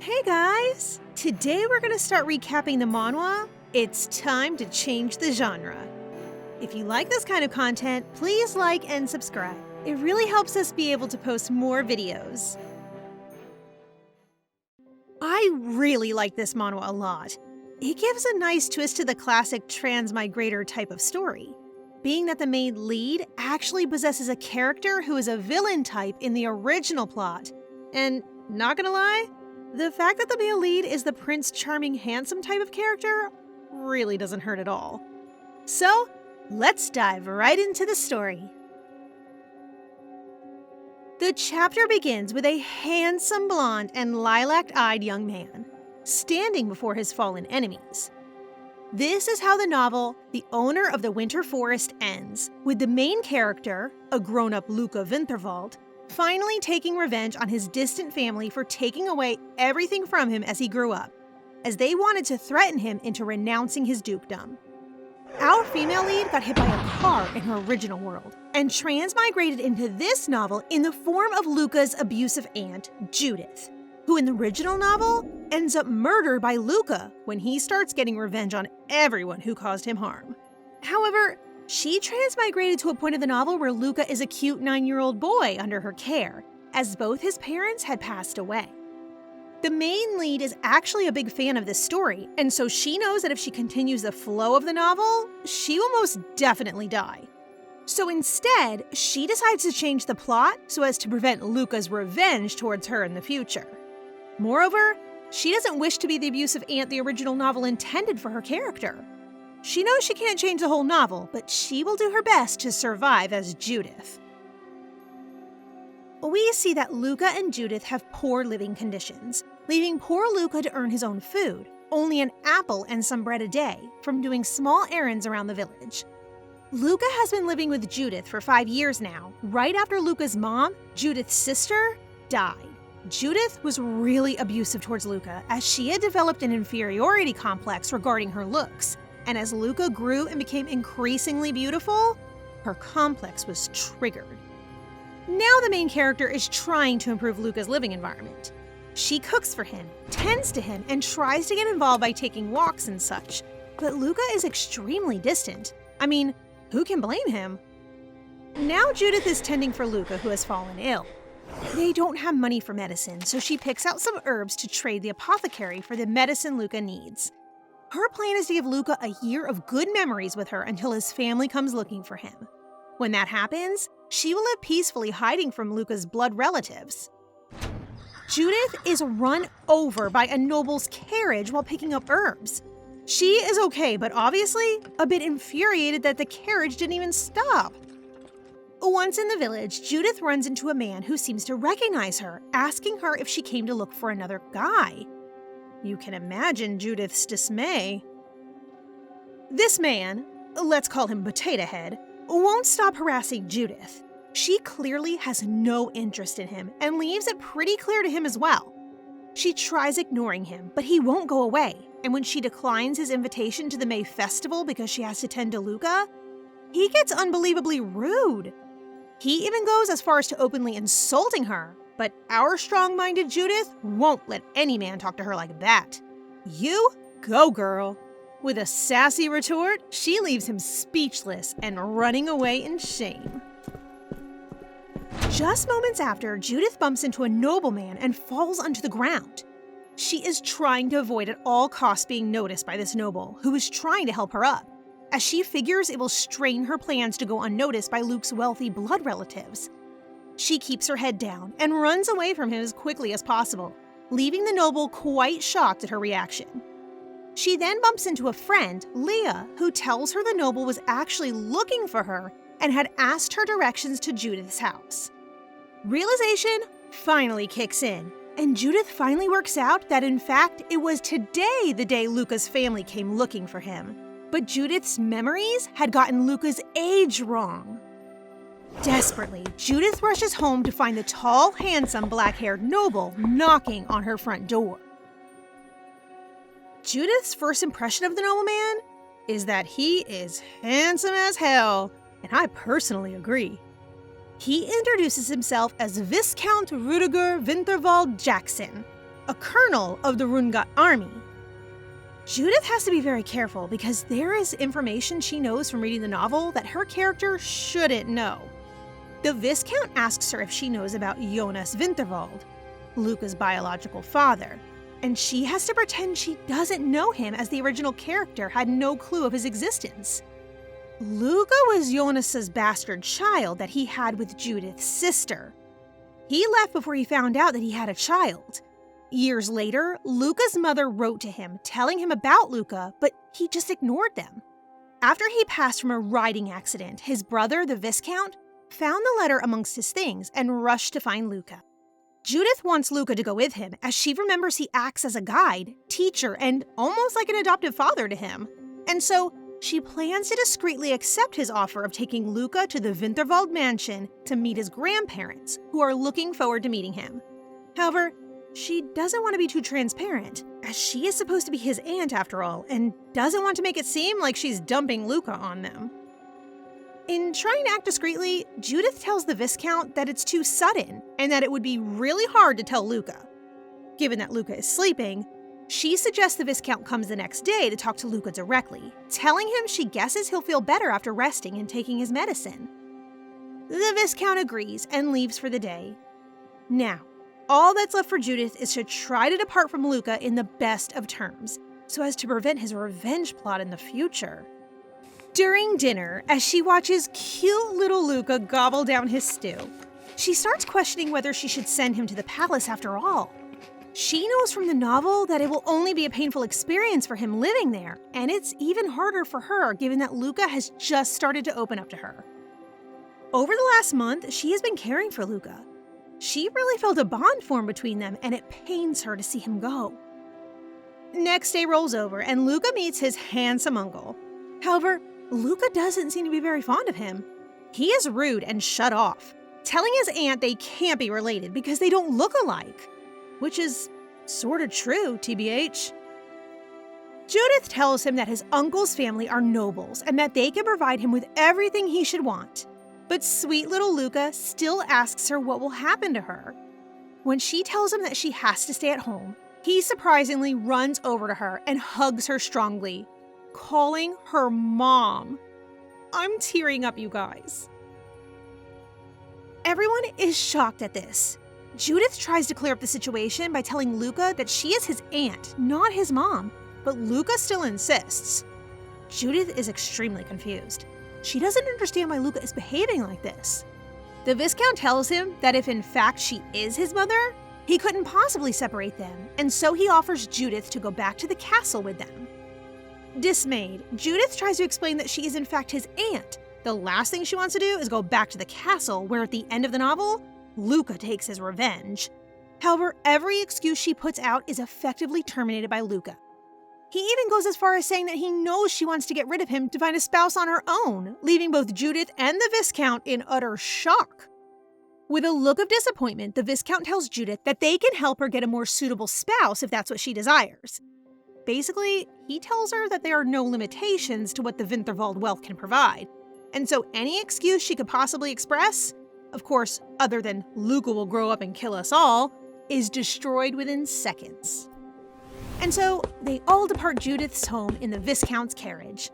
Hey guys! Today we're gonna start recapping the manhwa. It's time to change the genre. If you like this kind of content, please like and subscribe. It really helps us be able to post more videos. I really like this manhwa a lot. It gives a nice twist to the classic transmigrator type of story, being that the main lead actually possesses a character who is a villain type in the original plot. And not gonna lie, the fact that the male lead is the Prince Charming handsome type of character really doesn't hurt at all. So, let's dive right into the story. The chapter begins with a handsome blonde and lilac-eyed young man standing before his fallen enemies. This is how the novel, The Owner of the Winter Forest, ends, with the main character, a grown-up Luca Winterwald, finally taking revenge on his distant family for taking away everything from him as he grew up, as they wanted to threaten him into renouncing his dukedom. Our female lead got hit by a car in her original world, and transmigrated into this novel in the form of Luca's abusive aunt, Judith, who in the original novel ends up murdered by Luca when he starts getting revenge on everyone who caused him harm. However, she transmigrated to a point of the novel where Luca is a cute 9-year-old boy under her care, as both his parents had passed away. The main lead is actually a big fan of this story, and so she knows that if she continues the flow of the novel, she will most definitely die. So instead, she decides to change the plot so as to prevent Luca's revenge towards her in the future. Moreover, she doesn't wish to be the abusive aunt the original novel intended for her character. She knows she can't change the whole novel, but she will do her best to survive as Judith. We see that Luca and Judith have poor living conditions, leaving poor Luca to earn his own food, only an apple and some bread a day, from doing small errands around the village. Luca has been living with Judith for 5 years now, right after Luca's mom, Judith's sister, died. Judith was really abusive towards Luca, as she had developed an inferiority complex regarding her looks. And as Luca grew and became increasingly beautiful, her complex was triggered. Now the main character is trying to improve Luca's living environment. She cooks for him, tends to him, and tries to get involved by taking walks and such. But Luca is extremely distant. I mean, who can blame him? Now Judith is tending for Luca, who has fallen ill. They don't have money for medicine, so she picks out some herbs to trade the apothecary for the medicine Luca needs. Her plan is to give Luca a year of good memories with her until his family comes looking for him. When that happens, she will live peacefully hiding from Luca's blood relatives. Judith is run over by a noble's carriage while picking up herbs. She is okay, but obviously a bit infuriated that the carriage didn't even stop. Once in the village, Judith runs into a man who seems to recognize her, asking her if she came to look for another guy. You can imagine Judith's dismay. This man, let's call him Potato Head, won't stop harassing Judith. She clearly has no interest in him and leaves it pretty clear to him as well. She tries ignoring him, but he won't go away, and when she declines his invitation to the May festival because she has to tend to Luca, he gets unbelievably rude. He even goes as far as to openly insulting her. But our strong-minded Judith won't let any man talk to her like that. You go, girl. With a sassy retort, she leaves him speechless and running away in shame. Just moments after, Judith bumps into a nobleman and falls onto the ground. She is trying to avoid at all costs being noticed by this noble, who is trying to help her up, as she figures it will strain her plans to go unnoticed by Luke's wealthy blood relatives. She keeps her head down and runs away from him as quickly as possible, leaving the noble quite shocked at her reaction. She then bumps into a friend, Leah, who tells her the noble was actually looking for her and had asked her directions to Judith's house. Realization finally kicks in, and Judith finally works out that in fact it was today the day Luca's family came looking for him. But Judith's memories had gotten Luca's age wrong. Desperately, Judith rushes home to find the tall, handsome, black-haired noble knocking on her front door. Judith's first impression of the nobleman is that he is handsome as hell, and I personally agree. He introduces himself as Viscount Rudiger Winterwald Jackson, a colonel of the Rungat army. Judith has to be very careful because there is information she knows from reading the novel that her character shouldn't know. The viscount asks her if she knows about Jonas Winterwald, Luca's biological father, and she has to pretend she doesn't know him as the original character had no clue of his existence. Luca was Jonas's bastard child that he had with Judith's sister. He left before he found out that he had a child. Years later, Luca's mother wrote to him telling him about Luca, but he just ignored them. After he passed from a riding accident, his brother, the viscount, found the letter amongst his things and rushed to find Luca. Judith wants Luca to go with him as she remembers he acts as a guide, teacher, and almost like an adoptive father to him. And so she plans to discreetly accept his offer of taking Luca to the Winterwald mansion to meet his grandparents, who are looking forward to meeting him. However, she doesn't want to be too transparent, as she is supposed to be his aunt after all, and doesn't want to make it seem like she's dumping Luca on them. In trying to act discreetly, Judith tells the viscount that it's too sudden and that it would be really hard to tell Luca. Given that Luca is sleeping, she suggests the viscount comes the next day to talk to Luca directly, telling him she guesses he'll feel better after resting and taking his medicine. The viscount agrees and leaves for the day. Now, all that's left for Judith is to try to depart from Luca in the best of terms, so as to prevent his revenge plot in the future. During dinner, as she watches cute little Luca gobble down his stew, she starts questioning whether she should send him to the palace after all. She knows from the novel that it will only be a painful experience for him living there, and it's even harder for her given that Luca has just started to open up to her. Over the last month, she has been caring for Luca. She really felt a bond form between them, and it pains her to see him go. Next day rolls over, and Luca meets his handsome uncle. However, Luca doesn't seem to be very fond of him. He is rude and shut off, telling his aunt they can't be related because they don't look alike, which is sorta true, TBH. Judith tells him that his uncle's family are nobles and that they can provide him with everything he should want. But sweet little Luca still asks her what will happen to her. When she tells him that she has to stay at home, he surprisingly runs over to her and hugs her strongly, calling her mom. I'm tearing up, you guys. Everyone is shocked at this. Judith tries to clear up the situation by telling Luca that she is his aunt, not his mom, but Luca still insists. Judith is extremely confused. She doesn't understand why Luca is behaving like this. The viscount tells him that if in fact she is his mother, he couldn't possibly separate them, and so he offers Judith to go back to the castle with them. Dismayed, Judith tries to explain that she is in fact his aunt. The last thing she wants to do is go back to the castle, where at the end of the novel, Luca takes his revenge. However, every excuse she puts out is effectively terminated by Luca. He even goes as far as saying that he knows she wants to get rid of him to find a spouse on her own, leaving both Judith and the viscount in utter shock. With a look of disappointment, the viscount tells Judith that they can help her get a more suitable spouse if that's what she desires. Basically, he tells her that there are no limitations to what the Winterwald wealth can provide, and so any excuse she could possibly express, of course, other than Luca will grow up and kill us all, is destroyed within seconds. And so they all depart Judith's home in the viscount's carriage.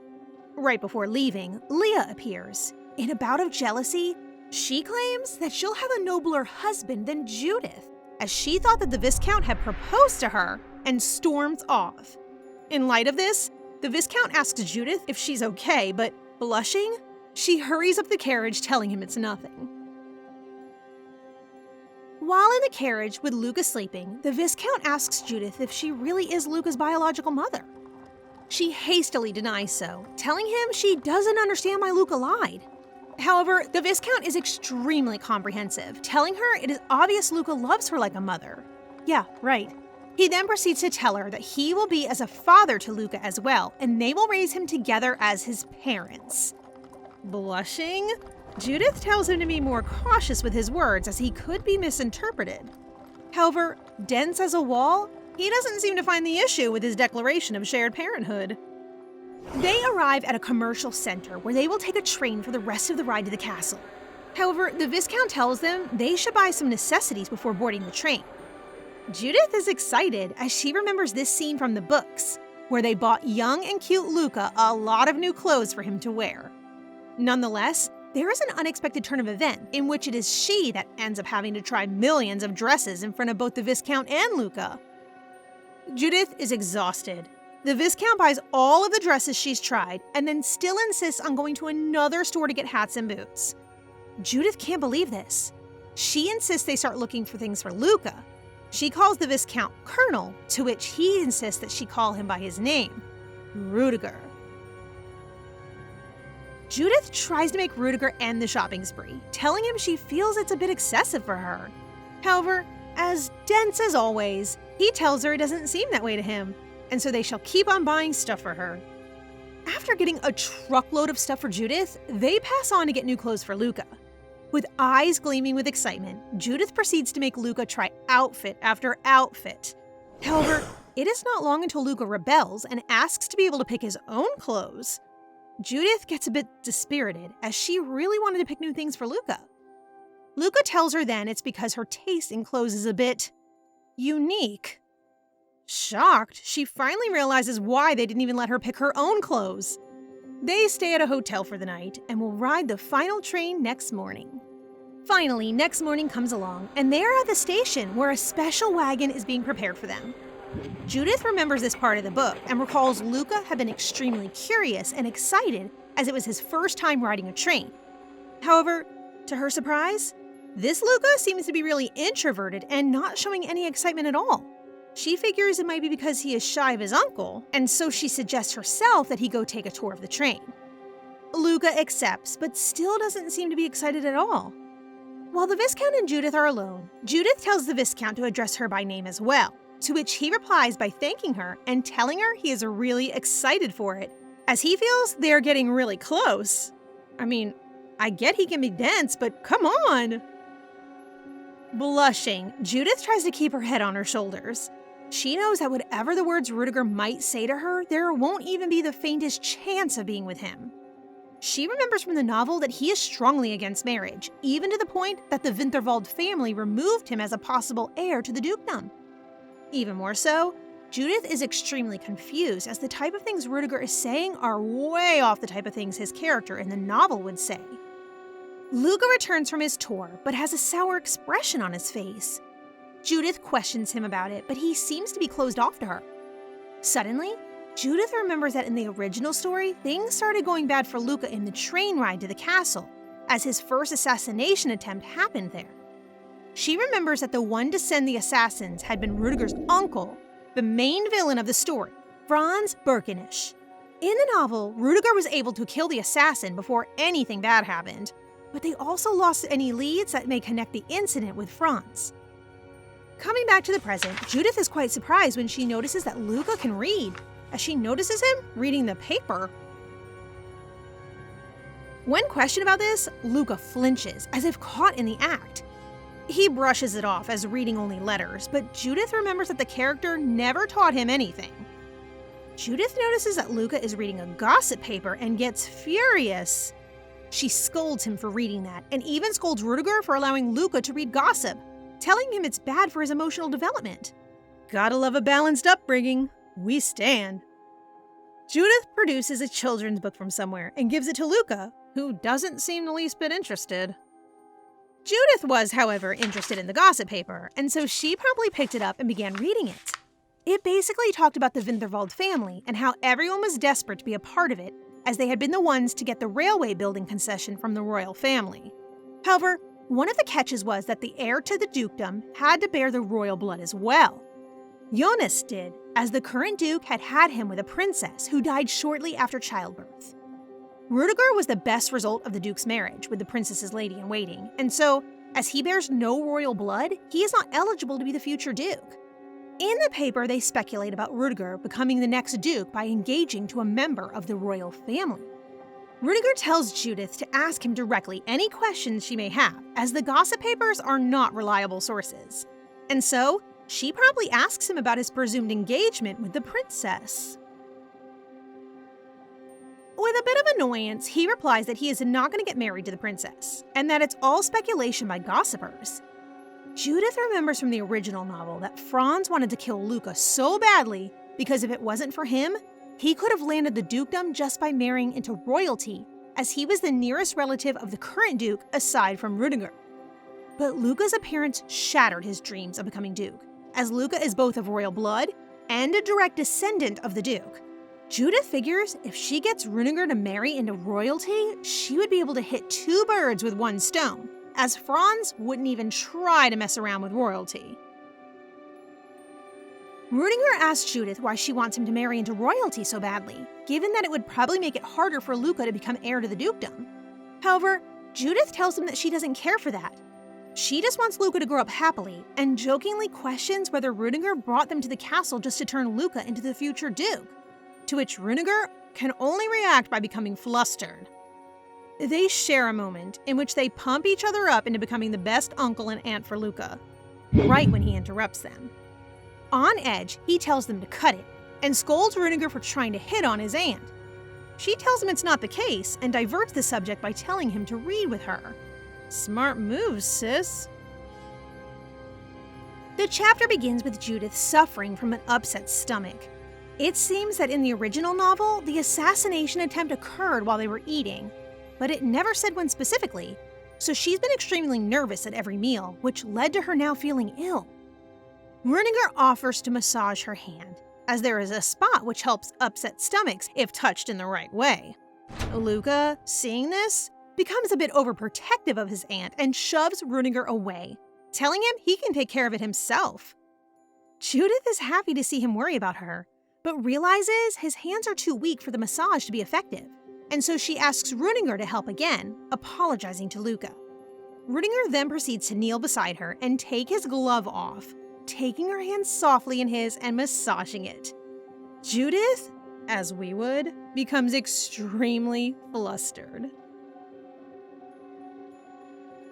Right before leaving, Leah appears. In a bout of jealousy, she claims that she'll have a nobler husband than Judith, as she thought that the viscount had proposed to her, and storms off. In light of this, the viscount asks Judith if she's okay, but blushing, she hurries up the carriage telling him it's nothing. While in the carriage with Luca sleeping, the viscount asks Judith if she really is Luca's biological mother. She hastily denies so, telling him she doesn't understand why Luca lied. However, the viscount is extremely comprehensive, telling her it is obvious Luca loves her like a mother. Yeah, right. He then proceeds to tell her that he will be as a father to Luca as well, and they will raise him together as his parents. Blushing, Judith tells him to be more cautious with his words as he could be misinterpreted. However, dense as a wall, he doesn't seem to find the issue with his declaration of shared parenthood. They arrive at a commercial center where they will take a train for the rest of the ride to the castle. However, the viscount tells them they should buy some necessities before boarding the train. Judith is excited as she remembers this scene from the books, where they bought young and cute Luca a lot of new clothes for him to wear. Nonetheless, there is an unexpected turn of event in which it is she that ends up having to try millions of dresses in front of both the viscount and Luca. Judith is exhausted. The viscount buys all of the dresses she's tried and then still insists on going to another store to get hats and boots. Judith can't believe this. She insists they start looking for things for Luca. She calls the viscount Colonel, to which he insists that she call him by his name, Rudiger. Judith tries to make Rudiger end the shopping spree, telling him she feels it's a bit excessive for her. However, as dense as always, he tells her it doesn't seem that way to him, and so they shall keep on buying stuff for her. After getting a truckload of stuff for Judith, they pass on to get new clothes for Luca. With eyes gleaming with excitement, Judith proceeds to make Luca try outfit after outfit. However, it is not long until Luca rebels and asks to be able to pick his own clothes. Judith gets a bit dispirited, as she really wanted to pick new things for Luca. Luca tells her then it's because her taste in clothes is a bit unique. Shocked, she finally realizes why they didn't even let her pick her own clothes. They stay at a hotel for the night and will ride the final train next morning. Finally, next morning comes along, and they are at the station where a special wagon is being prepared for them. Judith remembers this part of the book and recalls Luca had been extremely curious and excited as it was his first time riding a train. However, to her surprise, this Luca seems to be really introverted and not showing any excitement at all. She figures it might be because he is shy of his uncle, and so she suggests herself that he go take a tour of the train. Luca accepts, but still doesn't seem to be excited at all. While the Viscount and Judith are alone, Judith tells the Viscount to address her by name as well, to which he replies by thanking her and telling her he is really excited for it, as he feels they are getting really close. I mean, I get he can be dense, but come on! Blushing, Judith tries to keep her head on her shoulders. She knows that whatever the words Rudiger might say to her, there won't even be the faintest chance of being with him. She remembers from the novel that he is strongly against marriage, even to the point that the Winterwald family removed him as a possible heir to the dukedom. Even more so, Judith is extremely confused as the type of things Rudiger is saying are way off the type of things his character in the novel would say. Luca returns from his tour, but has a sour expression on his face. Judith questions him about it, but he seems to be closed off to her. Suddenly, Judith remembers that in the original story, things started going bad for Luca in the train ride to the castle, as his first assassination attempt happened there. She remembers that the one to send the assassins had been Rudiger's uncle, the main villain of the story, Franz. In the novel, Rudiger was able to kill the assassin before anything bad happened, but they also lost any leads that may connect the incident with Franz. Coming back to the present, Judith is quite surprised when she notices that Luca can read, as she notices him reading the paper. When questioned about this, Luca flinches, as if caught in the act. He brushes it off as reading only letters, but Judith remembers that the character never taught him anything. Judith notices that Luca is reading a gossip paper and gets furious. She scolds him for reading that, and even scolds Rudiger for allowing Luca to read gossip, telling him it's bad for his emotional development. Gotta love a balanced upbringing. We stand. Judith produces a children's book from somewhere and gives it to Luca, who doesn't seem the least bit interested. Judith was, however, interested in the gossip paper, and so she promptly picked it up and began reading it. It basically talked about the Winterwald family and how everyone was desperate to be a part of it, as they had been the ones to get the railway building concession from the royal family. However, one of the catches was that the heir to the dukedom had to bear the royal blood as well. Jonas did, as the current duke had had him with a princess who died shortly after childbirth. Rudiger was the best result of the duke's marriage with the princess's lady-in-waiting, and so, as he bears no royal blood, he is not eligible to be the future duke. In the paper, they speculate about Rudiger becoming the next duke by engaging to a member of the royal family. Rudiger tells Judith to ask him directly any questions she may have, as the gossip papers are not reliable sources. And so, she promptly asks him about his presumed engagement with the princess. With a bit of annoyance, he replies that he is not going to get married to the princess, and that it's all speculation by gossipers. Judith remembers from the original novel that Franz wanted to kill Luca so badly because if it wasn't for him, he could have landed the dukedom just by marrying into royalty, as he was the nearest relative of the current duke aside from Rudiger. But Luca's appearance shattered his dreams of becoming duke, as Luca is both of royal blood and a direct descendant of the duke. Judith figures if she gets Rudiger to marry into royalty, she would be able to hit two birds with one stone, as Franz wouldn't even try to mess around with royalty. Rudiger asks Judith why she wants him to marry into royalty so badly, given that it would probably make it harder for Luca to become heir to the dukedom. However, Judith tells him that she doesn't care for that. She just wants Luca to grow up happily, and jokingly questions whether Rudiger brought them to the castle just to turn Luca into the future duke, to which Rudiger can only react by becoming flustered. They share a moment in which they pump each other up into becoming the best uncle and aunt for Luca, right when he interrupts them. On edge, he tells them to cut it, and scolds Rudiger for trying to hit on his aunt. She tells him it's not the case, and diverts the subject by telling him to read with her. Smart moves, sis. The chapter begins with Judith suffering from an upset stomach. It seems that in the original novel, the assassination attempt occurred while they were eating, but it never said when specifically, so she's been extremely nervous at every meal, which led to her now feeling ill. Rudiger offers to massage her hand, as there is a spot which helps upset stomachs if touched in the right way. Luca, seeing this, becomes a bit overprotective of his aunt and shoves Rudiger away, telling him he can take care of it himself. Judith is happy to see him worry about her, but realizes his hands are too weak for the massage to be effective, and so she asks Rudiger to help again, apologizing to Luca. Rudiger then proceeds to kneel beside her and take his glove off, taking her hand softly in his and massaging it. Judith, as we would, becomes extremely flustered.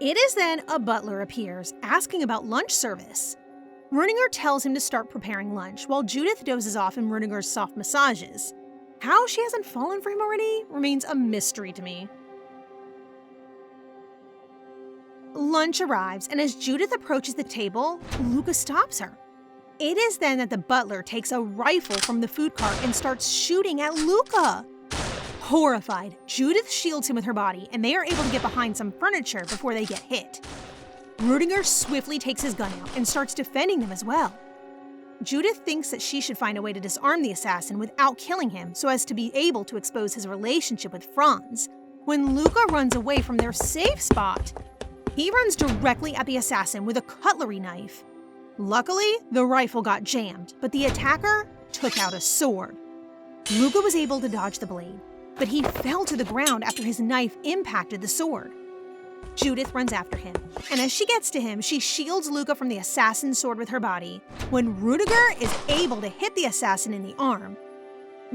It is then a butler appears, asking about lunch service. Rudiger tells him to start preparing lunch, while Judith dozes off in Rudiger's soft massages. How she hasn't fallen for him already remains a mystery to me. Lunch arrives, and as Judith approaches the table, Luca stops her. It is then that the butler takes a rifle from the food cart and starts shooting at Luca. Horrified, Judith shields him with her body, and they are able to get behind some furniture before they get hit. Rudiger swiftly takes his gun out and starts defending them as well. Judith thinks that she should find a way to disarm the assassin without killing him so as to be able to expose his relationship with Franz, when Luca runs away from their safe spot. He runs directly at the assassin with a cutlery knife. Luckily, the rifle got jammed, but the attacker took out a sword. Luca was able to dodge the blade, but he fell to the ground after his knife impacted the sword. Judith runs after him, and as she gets to him, she shields Luca from the assassin's sword with her body, when Rudiger is able to hit the assassin in the arm.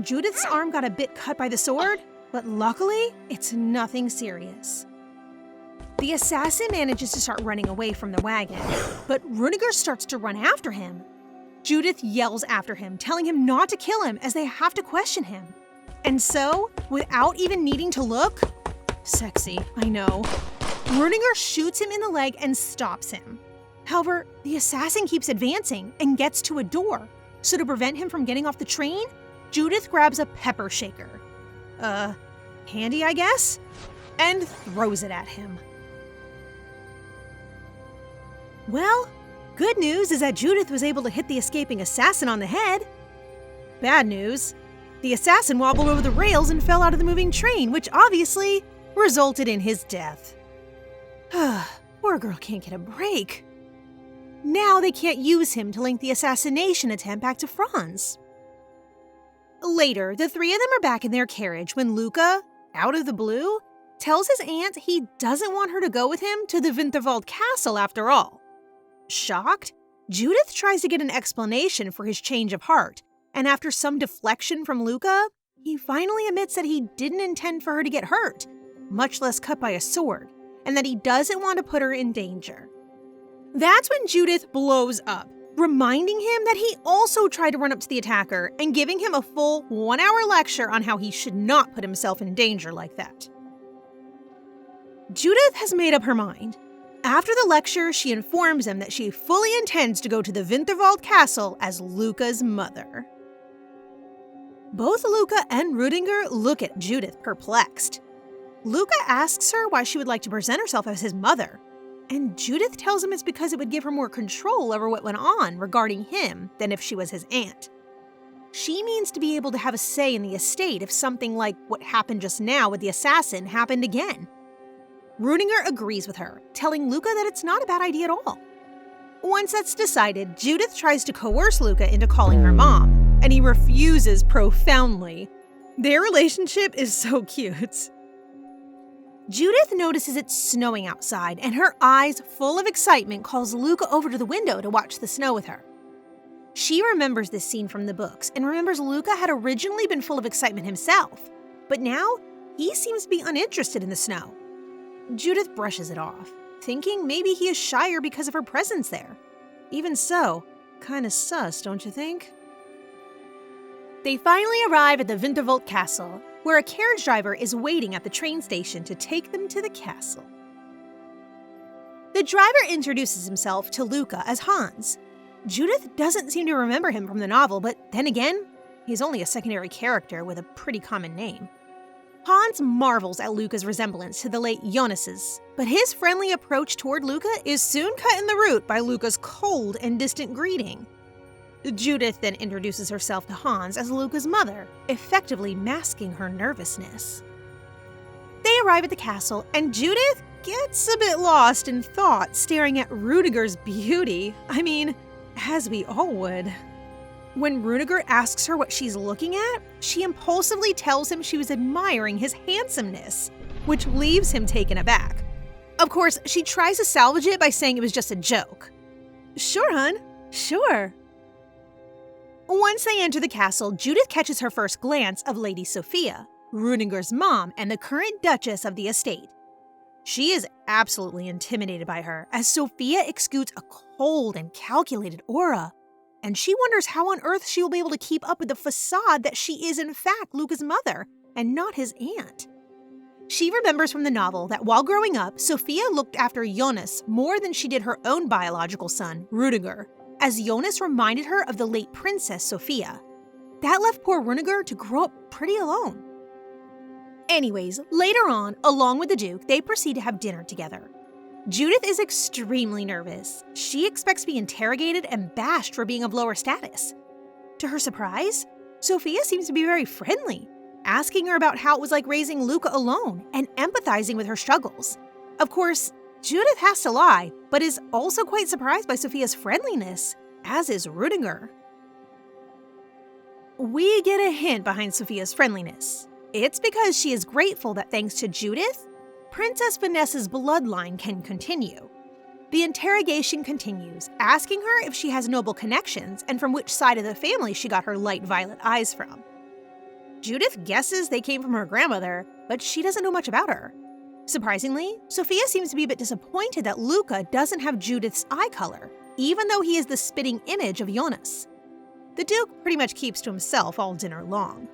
Judith's arm got a bit cut by the sword, but luckily, it's nothing serious. The assassin manages to start running away from the wagon, but Rudiger starts to run after him. Judith yells after him, telling him not to kill him as they have to question him. And so, without even needing to look, sexy, I know, Rudiger shoots him in the leg and stops him. However, the assassin keeps advancing and gets to a door, so to prevent him from getting off the train, Judith grabs a pepper shaker. Handy, I guess? And throws it at him. Well, good news is that Judith was able to hit the escaping assassin on the head. Bad news, the assassin wobbled over the rails and fell out of the moving train, which obviously resulted in his death. Poor girl can't get a break. Now they can't use him to link the assassination attempt back to Franz. Later, the three of them are back in their carriage when Luca, out of the blue, tells his aunt he doesn't want her to go with him to the Winterwald castle after all. Shocked, Judith tries to get an explanation for his change of heart, and after some deflection from Luca, he finally admits that he didn't intend for her to get hurt, much less cut by a sword, and that he doesn't want to put her in danger. That's when Judith blows up, reminding him that he also tried to run up to the attacker and giving him a full 1-hour lecture on how he should not put himself in danger like that. Judith has made up her mind. After the lecture, she informs him that she fully intends to go to the Winterwald castle as Luca's mother. Both Luca and Rudiger look at Judith perplexed. Luca asks her why she would like to present herself as his mother, and Judith tells him it's because it would give her more control over what went on regarding him than if she was his aunt. She means to be able to have a say in the estate if something like what happened just now with the assassin happened again. Rudiger agrees with her, telling Luca that it's not a bad idea at all. Once that's decided, Judith tries to coerce Luca into calling her mom, and he refuses profoundly. Their relationship is so cute. Judith notices it's snowing outside, and her eyes full of excitement calls Luca over to the window to watch the snow with her. She remembers this scene from the books and remembers Luca had originally been full of excitement himself, but now he seems to be uninterested in the snow. Judith brushes it off, thinking maybe he is shyer because of her presence there. Even so, kinda sus, don't you think? They finally arrive at the Winterwald castle, where a carriage driver is waiting at the train station to take them to the castle. The driver introduces himself to Luca as Hans. Judith doesn't seem to remember him from the novel, but then again, he's only a secondary character with a pretty common name. Hans marvels at Luca's resemblance to the late Jonas's, but his friendly approach toward Luca is soon cut in the root by Luca's cold and distant greeting. Judith then introduces herself to Hans as Luca's mother, effectively masking her nervousness. They arrive at the castle, and Judith gets a bit lost in thought staring at Rudiger's beauty. I mean, as we all would. When Rudiger asks her what she's looking at, she impulsively tells him she was admiring his handsomeness, which leaves him taken aback. Of course, she tries to salvage it by saying it was just a joke. Sure, hun. Sure. Once they enter the castle, Judith catches her first glance of Lady Sophia, Rudiger's mom and the current Duchess of the estate. She is absolutely intimidated by her, as Sophia exudes a cold and calculated aura, and she wonders how on earth she will be able to keep up with the facade that she is in fact Luca's mother and not his aunt. She remembers from the novel that while growing up, Sophia looked after Jonas more than she did her own biological son, Rudiger, as Jonas reminded her of the late Princess Sophia. That left poor Rudiger to grow up pretty alone. Anyways, later on, along with the Duke, they proceed to have dinner together. Judith is extremely nervous. She expects to be interrogated and bashed for being of lower status. To her surprise, Sophia seems to be very friendly, asking her about how it was like raising Luca alone and empathizing with her struggles. Of course, Judith has to lie, but is also quite surprised by Sophia's friendliness, as is Rudiger. We get a hint behind Sophia's friendliness. It's because she is grateful that thanks to Judith, Princess Vanessa's bloodline can continue. The interrogation continues, asking her if she has noble connections and from which side of the family she got her light violet eyes from. Judith guesses they came from her grandmother, but she doesn't know much about her. Surprisingly, Sophia seems to be a bit disappointed that Luca doesn't have Judith's eye color, even though he is the spitting image of Jonas. The Duke pretty much keeps to himself all dinner long.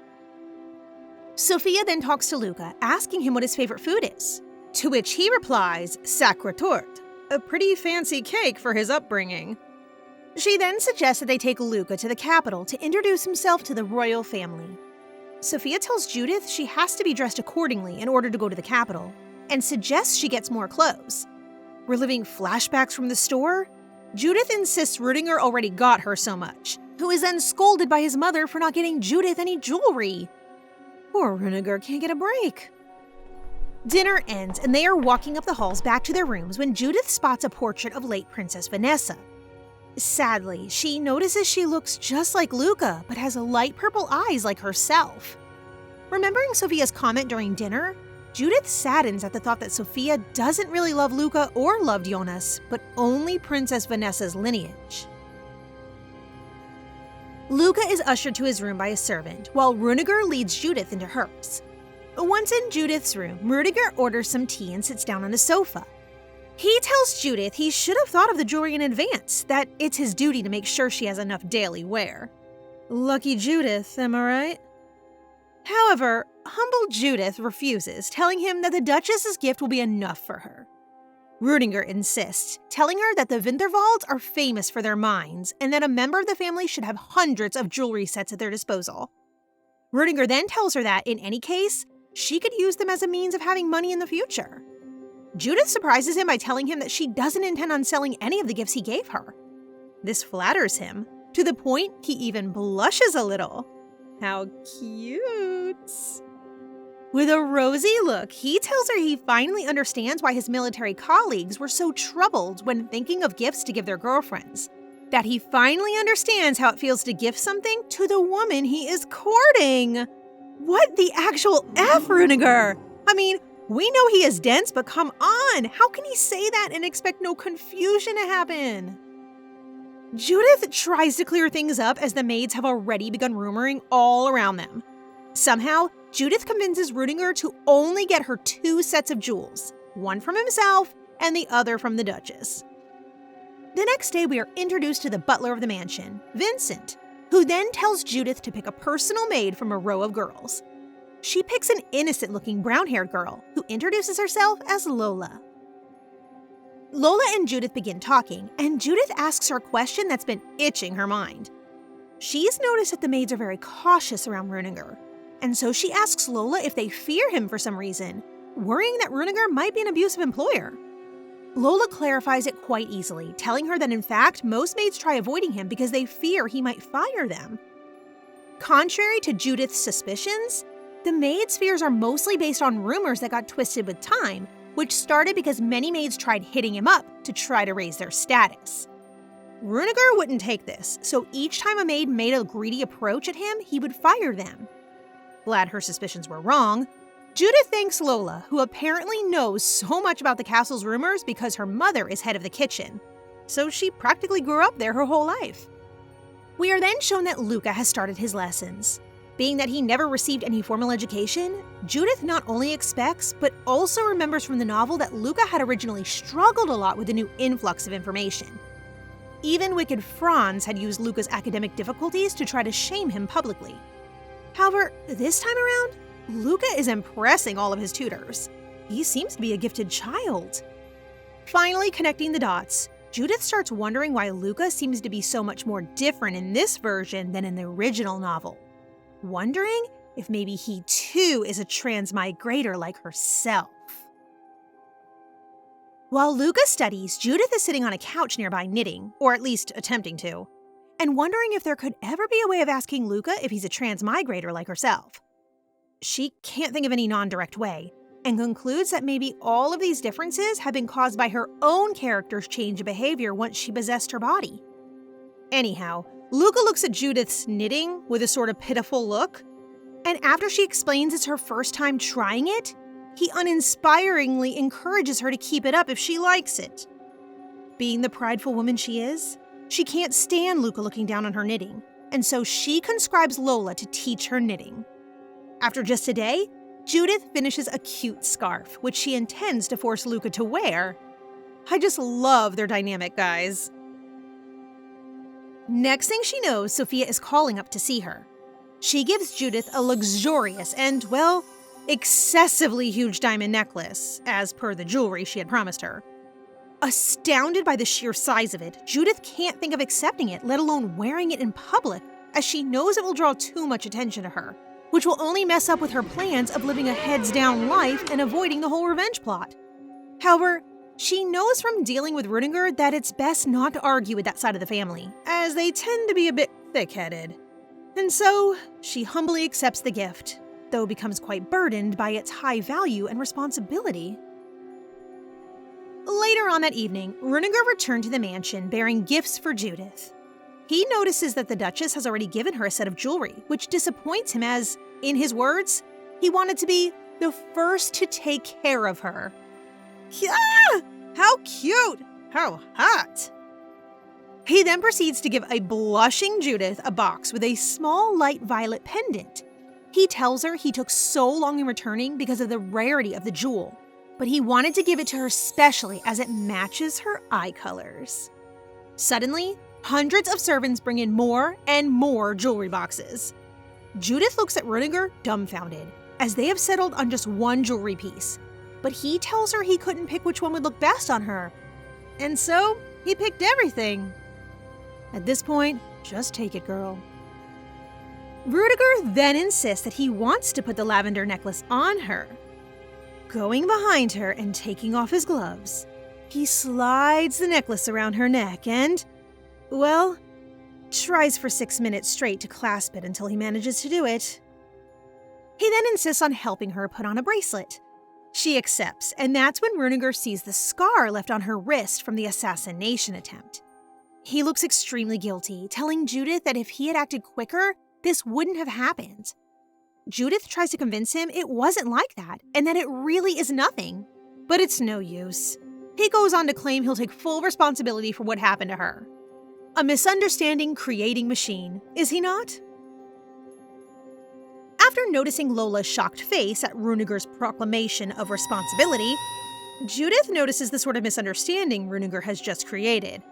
Sophia then talks to Luca, asking him what his favorite food is, to which he replies, sacre torte, a pretty fancy cake for his upbringing. She then suggests that they take Luca to the capital to introduce himself to the royal family. Sophia tells Judith she has to be dressed accordingly in order to go to the capital, and suggests she gets more clothes. Reliving flashbacks from the store, Judith insists Rudiger already got her so much, who is then scolded by his mother for not getting Judith any jewelry. Poor Rudiger can't get a break. Dinner ends and they are walking up the halls back to their rooms when Judith spots a portrait of late Princess Vanessa. Sadly, she notices she looks just like Luca, but has light purple eyes like herself. Remembering Sophia's comment during dinner, Judith saddens at the thought that Sophia doesn't really love Luca or love Jonas, but only Princess Vanessa's lineage. Luca is ushered to his room by a servant, while Rudiger leads Judith into hers. Once in Judith's room, Rudiger orders some tea and sits down on a sofa. He tells Judith he should have thought of the jewelry in advance, that it's his duty to make sure she has enough daily wear. Lucky Judith, am I right? However, humble Judith refuses, telling him that the Duchess's gift will be enough for her. Rudiger insists, telling her that the Winterwalds are famous for their mines and that a member of the family should have hundreds of jewelry sets at their disposal. Rudiger then tells her that, in any case, she could use them as a means of having money in the future. Judith surprises him by telling him that she doesn't intend on selling any of the gifts he gave her. This flatters him, to the point he even blushes a little. How cute! With a rosy look, he tells her he finally understands why his military colleagues were so troubled when thinking of gifts to give their girlfriends. That he finally understands how it feels to gift something to the woman he is courting. What the actual F, Rudiger? I mean, we know he is dense, but come on, how can he say that and expect no confusion to happen? Judith tries to clear things up as the maids have already begun rumoring all around them. Somehow, Judith convinces Rudiger to only get her 2 sets of jewels, one from himself and the other from the Duchess. The next day, we are introduced to the butler of the mansion, Vincent, who then tells Judith to pick a personal maid from a row of girls. She picks an innocent-looking brown-haired girl who introduces herself as Lola. Lola and Judith begin talking, and Judith asks her a question that's been itching her mind. She's noticed that the maids are very cautious around Rudiger, and so she asks Lola if they fear him for some reason, worrying that Rudiger might be an abusive employer. Lola clarifies it quite easily, telling her that in fact, most maids try avoiding him because they fear he might fire them. Contrary to Judith's suspicions, the maids' fears are mostly based on rumors that got twisted with time, which started because many maids tried hitting him up to try to raise their status. Rudiger wouldn't take this, so each time a maid made a greedy approach at him, he would fire them. Glad her suspicions were wrong, Judith thanks Lola, who apparently knows so much about the castle's rumors because her mother is head of the kitchen, so she practically grew up there her whole life. We are then shown that Luca has started his lessons. Being that he never received any formal education, Judith not only expects, but also remembers from the novel that Luca had originally struggled a lot with the new influx of information. Even wicked Franz had used Luca's academic difficulties to try to shame him publicly. However, this time around, Luca is impressing all of his tutors. He seems to be a gifted child. Finally connecting the dots, Judith starts wondering why Luca seems to be so much more different in this version than in the original novel. Wondering if maybe he too is a transmigrator like herself. While Luca studies, Judith is sitting on a couch nearby knitting, or at least attempting to, and wondering if there could ever be a way of asking Luca if he's a transmigrator like herself. She can't think of any non-direct way, and concludes that maybe all of these differences have been caused by her own character's change of behavior once she possessed her body. Anyhow, Luca looks at Judith's knitting with a sort of pitiful look, and after she explains it's her first time trying it, he uninspiringly encourages her to keep it up if she likes it. Being the prideful woman she is, she can't stand Luca looking down on her knitting, and so she conscribes Lola to teach her knitting. After just a day, Judith finishes a cute scarf, which she intends to force Luca to wear. I just love their dynamic, guys. Next thing she knows, Sophia is calling up to see her. She gives Judith a luxurious and, well, excessively huge diamond necklace, as per the jewelry she had promised her. Astounded by the sheer size of it, Judith can't think of accepting it, let alone wearing it in public, as she knows it will draw too much attention to her, which will only mess up with her plans of living a heads-down life and avoiding the whole revenge plot. However, she knows from dealing with Rudiger that it's best not to argue with that side of the family, as they tend to be a bit thick-headed. And so, she humbly accepts the gift, though becomes quite burdened by its high value and responsibility. Later on that evening, Rudiger returned to the mansion bearing gifts for Judith. He notices that the Duchess has already given her a set of jewelry, which disappoints him as, in his words, he wanted to be the first to take care of her. Ah! How cute! How hot! He then proceeds to give a blushing Judith a box with a small light violet pendant. He tells her he took so long in returning because of the rarity of the jewel, but he wanted to give it to her specially as it matches her eye colors. Suddenly, hundreds of servants bring in more and more jewelry boxes. Judith looks at Rudiger dumbfounded, as they have settled on just one jewelry piece. but he tells her he couldn't pick which one would look best on her. And so, he picked everything. At this point, just take it, girl. Rudiger then insists that he wants to put the lavender necklace on her. Going behind her and taking off his gloves, he slides the necklace around her neck and, well, tries for 6 minutes straight to clasp it until he manages to do it. He then insists on helping her put on a bracelet. She accepts, and that's when Rudiger sees the scar left on her wrist from the assassination attempt. He looks extremely guilty, telling Judith that if he had acted quicker, this wouldn't have happened. Judith tries to convince him it wasn't like that, and that it really is nothing. But it's no use. He goes on to claim he'll take full responsibility for what happened to her. A misunderstanding creating machine, is he not? After noticing Lola's shocked face at Rudiger's proclamation of responsibility, Judith notices the sort of misunderstanding Rudiger has just created.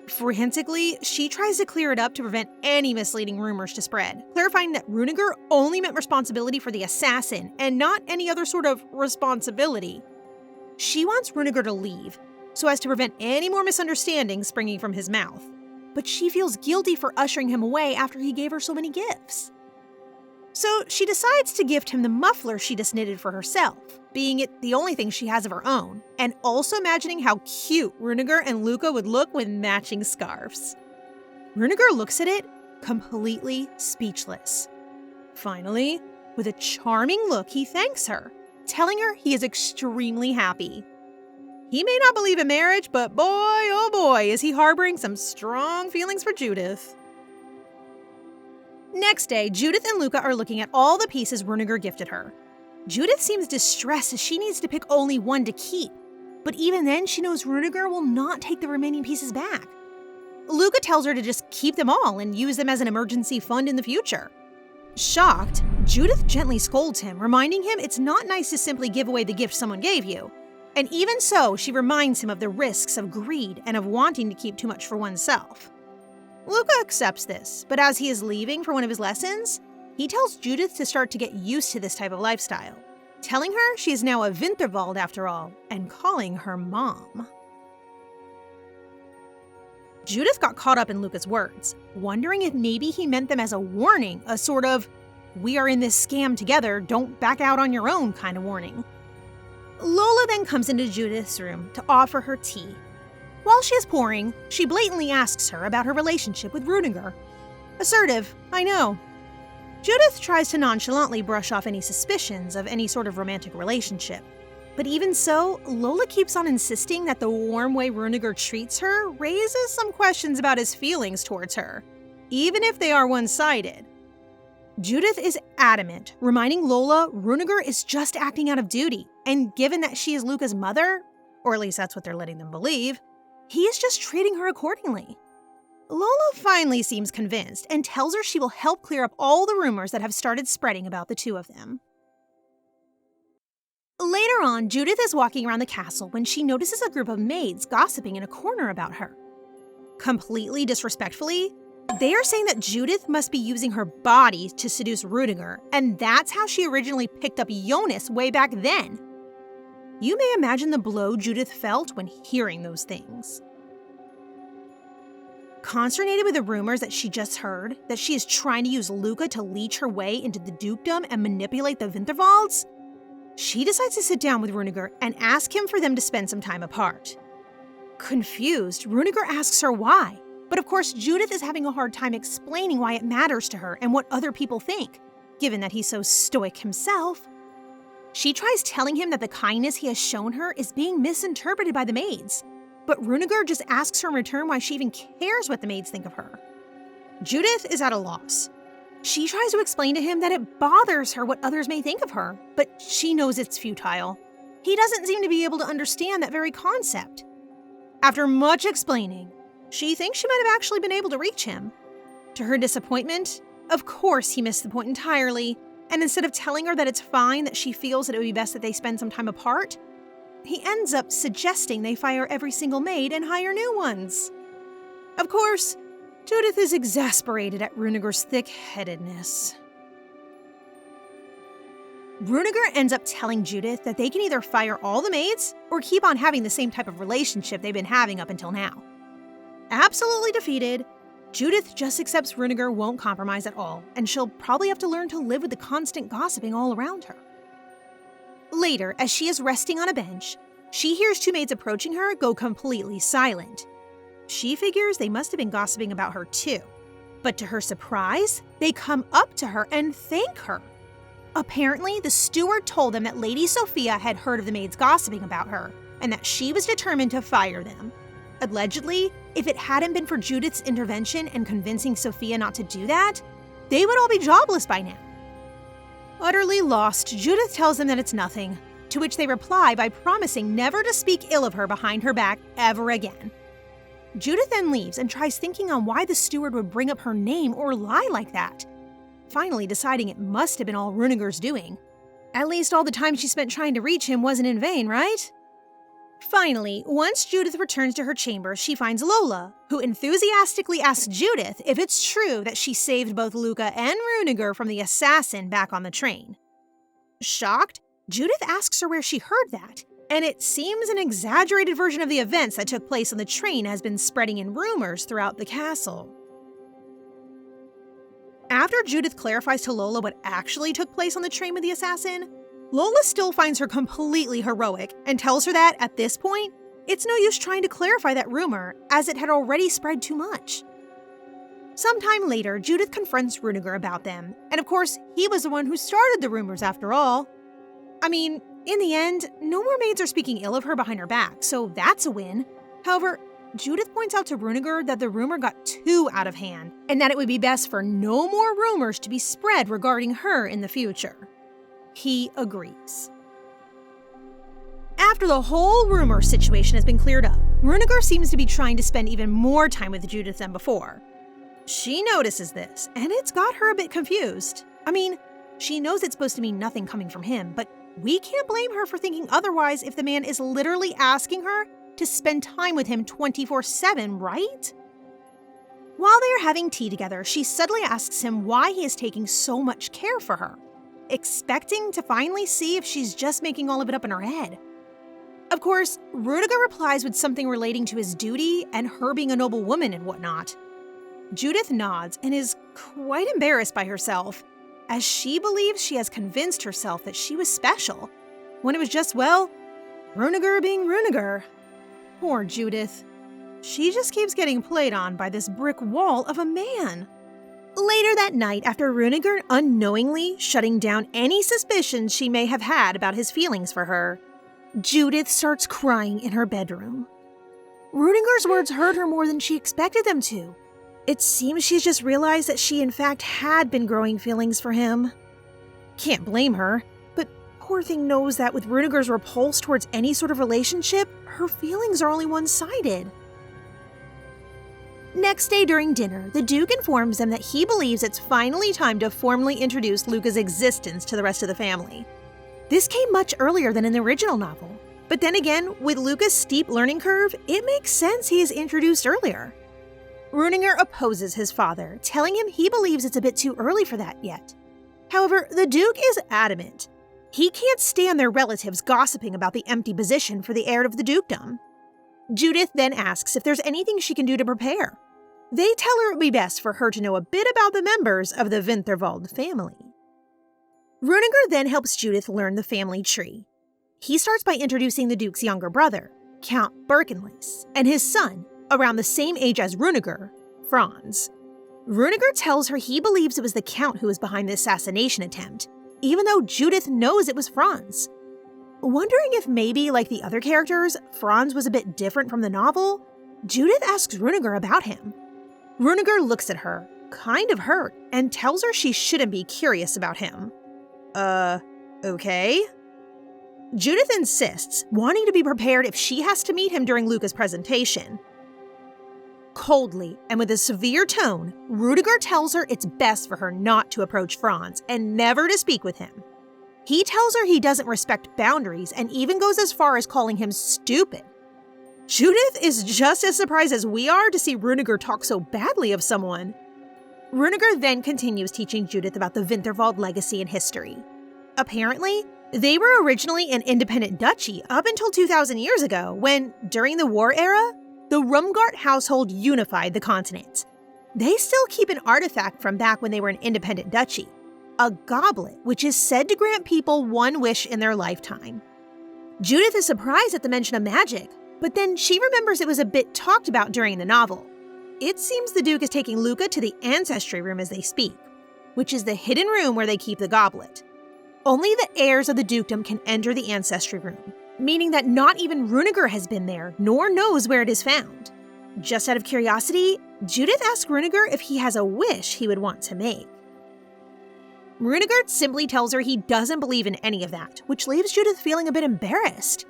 Frantically, she tries to clear it up to prevent any misleading rumors to spread, clarifying that Rudiger only meant responsibility for the assassin and not any other sort of responsibility. She wants Rudiger to leave, so as to prevent any more misunderstandings springing from his mouth. But she feels guilty for ushering him away after he gave her so many gifts. So she decides to gift him the muffler she just knitted for herself, being it the only thing she has of her own, and also imagining how cute Rudiger and Luca would look with matching scarves. Rudiger looks at it, completely speechless. Finally, with a charming look, he thanks her, telling her he is extremely happy. He may not believe in marriage, but boy, oh boy, is he harboring some strong feelings for Judith. Next day, Judith and Luca are looking at all the pieces Rudiger gifted her. Judith seems distressed as she needs to pick only one to keep, but even then she knows Rudiger will not take the remaining pieces back. Luca tells her to just keep them all and use them as an emergency fund in the future. Shocked, Judith gently scolds him, reminding him it's not nice to simply give away the gift someone gave you. And even so, she reminds him of the risks of greed and of wanting to keep too much for oneself. Luca accepts this, but as he is leaving for one of his lessons, he tells Judith to start to get used to this type of lifestyle, telling her she is now a Winterwald after all, and calling her mom. Judith got caught up in Luca's words, wondering if maybe he meant them as a warning, a sort of, we are in this scam together, don't back out on your own kind of warning. Lola then comes into Judith's room to offer her tea. While she is pouring, she blatantly asks her about her relationship with Rudiger. Assertive, I know. Judith tries to nonchalantly brush off any suspicions of any sort of romantic relationship. But even so, Lola keeps on insisting that the warm way Rudiger treats her raises some questions about his feelings towards her, even if they are one-sided. Judith is adamant, reminding Lola Rudiger is just acting out of duty, and given that she is Luca's mother, or at least that's what they're letting them believe, he is just treating her accordingly. Lola finally seems convinced and tells her she will help clear up all the rumors that have started spreading about the two of them. Later on, Judith is walking around the castle when she notices a group of maids gossiping in a corner about her. Completely disrespectfully, they are saying that Judith must be using her body to seduce Rudiger, and that's how she originally picked up Jonas way back then. You may imagine the blow Judith felt when hearing those things. Consternated with the rumors that she just heard, that she is trying to use Luca to leech her way into the dukedom and manipulate the Winterwalds, she decides to sit down with Rudiger and ask him for them to spend some time apart. Confused, Rudiger asks her why, but of course Judith is having a hard time explaining why it matters to her and what other people think, given that he's so stoic himself. She tries telling him that the kindness he has shown her is being misinterpreted by the maids, but Rudiger just asks her in return why she even cares what the maids think of her. Judith is at a loss. She tries to explain to him that it bothers her what others may think of her, but she knows it's futile. He doesn't seem to be able to understand that very concept. After much explaining, she thinks she might have actually been able to reach him. To her disappointment, of course he missed the point entirely, and instead of telling her that it's fine that she feels that it would be best that they spend some time apart, he ends up suggesting they fire every single maid and hire new ones. Of course, Judith is exasperated at Rudiger's thick-headedness. Runegar ends up telling Judith that they can either fire all the maids or keep on having the same type of relationship they've been having up until now. Absolutely defeated, Judith just accepts Runegar won't compromise at all, and she'll probably have to learn to live with the constant gossiping all around her. Later, as she is resting on a bench, she hears two maids approaching her go completely silent. She figures they must have been gossiping about her too. But to her surprise, they come up to her and thank her. Apparently, the steward told them that Lady Sophia had heard of the maids gossiping about her, and that she was determined to fire them. Allegedly, if it hadn't been for Judith's intervention and convincing Sophia not to do that, they would all be jobless by now. Utterly lost, Judith tells them that it's nothing, to which they reply by promising never to speak ill of her behind her back ever again. Judith then leaves and tries thinking on why the steward would bring up her name or lie like that, finally deciding it must have been all Runegar's doing. At least all the time she spent trying to reach him wasn't in vain, right? Finally, once Judith returns to her chamber, she finds Lola, who enthusiastically asks Judith if it's true that she saved both Luca and Runegar from the assassin back on the train. Shocked, Judith asks her where she heard that, and it seems an exaggerated version of the events that took place on the train has been spreading in rumors throughout the castle. After Judith clarifies to Lola what actually took place on the train with the assassin, Lola still finds her completely heroic and tells her that, at this point, it's no use trying to clarify that rumor, as it had already spread too much. Sometime later, Judith confronts Runegar about them, and of course, he was the one who started the rumors after all. I mean, in the end, no more maids are speaking ill of her behind her back, so that's a win. However, Judith points out to Runegar that the rumor got too out of hand, and that it would be best for no more rumors to be spread regarding her in the future. He agrees. After the whole rumor situation has been cleared up, Runegar seems to be trying to spend even more time with Judith than before. She notices this, and it's got her a bit confused. I mean, she knows it's supposed to mean nothing coming from him, but we can't blame her for thinking otherwise if the man is literally asking her to spend time with him 24/7, right? While they are having tea together, she suddenly asks him why he is taking so much care for her, expecting to finally see if she's just making all of it up in her head. Of course, Runegar replies with something relating to his duty and her being a noble woman and whatnot. Judith nods and is quite embarrassed by herself, as she believes she has convinced herself that she was special, when it was just, well, Runegar being Runegar. Poor Judith. She just keeps getting played on by this brick wall of a man. Later that night, after Runegar unknowingly shutting down any suspicions she may have had about his feelings for her, Judith starts crying in her bedroom. Runegar's words hurt her more than she expected them to. It seems she's just realized that she in fact had been growing feelings for him. Can't blame her, but poor thing knows that with Runegar's repulse towards any sort of relationship, her feelings are only one-sided. Next day during dinner, the Duke informs them that he believes it's finally time to formally introduce Luca's existence to the rest of the family. This came much earlier than in the original novel, but then again, with Luca's steep learning curve, it makes sense he is introduced earlier. Runegar opposes his father, telling him he believes it's a bit too early for that yet. However, the Duke is adamant. He can't stand their relatives gossiping about the empty position for the heir of the dukedom. Judith then asks if there's anything she can do to prepare. They tell her it would be best for her to know a bit about the members of the Winterwald family. Runegar then helps Judith learn the family tree. He starts by introducing the Duke's younger brother, Count Birkenlace, and his son, around the same age as Runegar, Franz. Runegar tells her he believes it was the Count who was behind the assassination attempt, even though Judith knows it was Franz. Wondering if maybe, like the other characters, Franz was a bit different from the novel, Judith asks Runegar about him. Runegar looks at her, kind of hurt, and tells her she shouldn't be curious about him. Okay? Judith insists, wanting to be prepared if she has to meet him during Luca's presentation. Coldly, and with a severe tone, Runegar tells her it's best for her not to approach Franz and never to speak with him. He tells her he doesn't respect boundaries and even goes as far as calling him stupid. Judith is just as surprised as we are to see Runegar talk so badly of someone. Runegar then continues teaching Judith about the Winterwald legacy and history. Apparently, they were originally an independent duchy up until 2,000 years ago when, during the war era, the Rumgart household unified the continent. They still keep an artifact from back when they were an independent duchy, a goblet which is said to grant people one wish in their lifetime. Judith is surprised at the mention of magic, but then she remembers it was a bit talked about during the novel. It seems the Duke is taking Luca to the ancestry room as they speak, which is the hidden room where they keep the goblet. Only the heirs of the dukedom can enter the ancestry room, meaning that not even Runegar has been there, nor knows where it is found. Just out of curiosity, Judith asks Runegar if he has a wish he would want to make. Runegar simply tells her he doesn't believe in any of that, which leaves Judith feeling a bit embarrassed.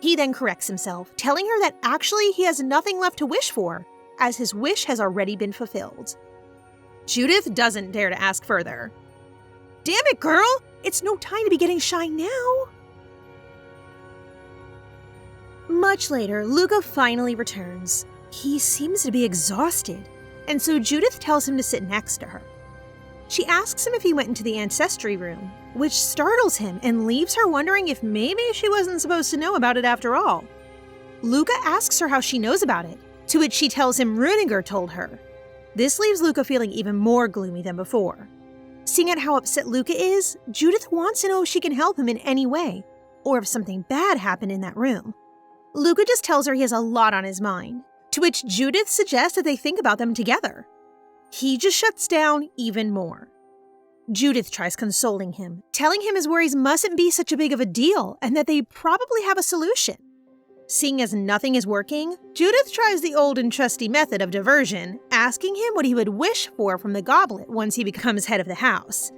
He then corrects himself, telling her that actually he has nothing left to wish for, as his wish has already been fulfilled. Judith doesn't dare to ask further. Damn it, girl! It's no time to be getting shy now! Much later, Luca finally returns. He seems to be exhausted, and so Judith tells him to sit next to her. She asks him if he went into the ancestry room, which startles him and leaves her wondering if maybe she wasn't supposed to know about it after all. Luca asks her how she knows about it, to which she tells him Runegar told her. This leaves Luca feeling even more gloomy than before. Seeing at how upset Luca is, Judith wants to know if she can help him in any way, or if something bad happened in that room. Luca just tells her he has a lot on his mind, to which Judith suggests that they think about them together. He just shuts down even more. Judith tries consoling him, telling him his worries mustn't be such a big of a deal and that they probably have a solution. Seeing as nothing is working, Judith tries the old and trusty method of diversion, asking him what he would wish for from the goblet once he becomes head of the house.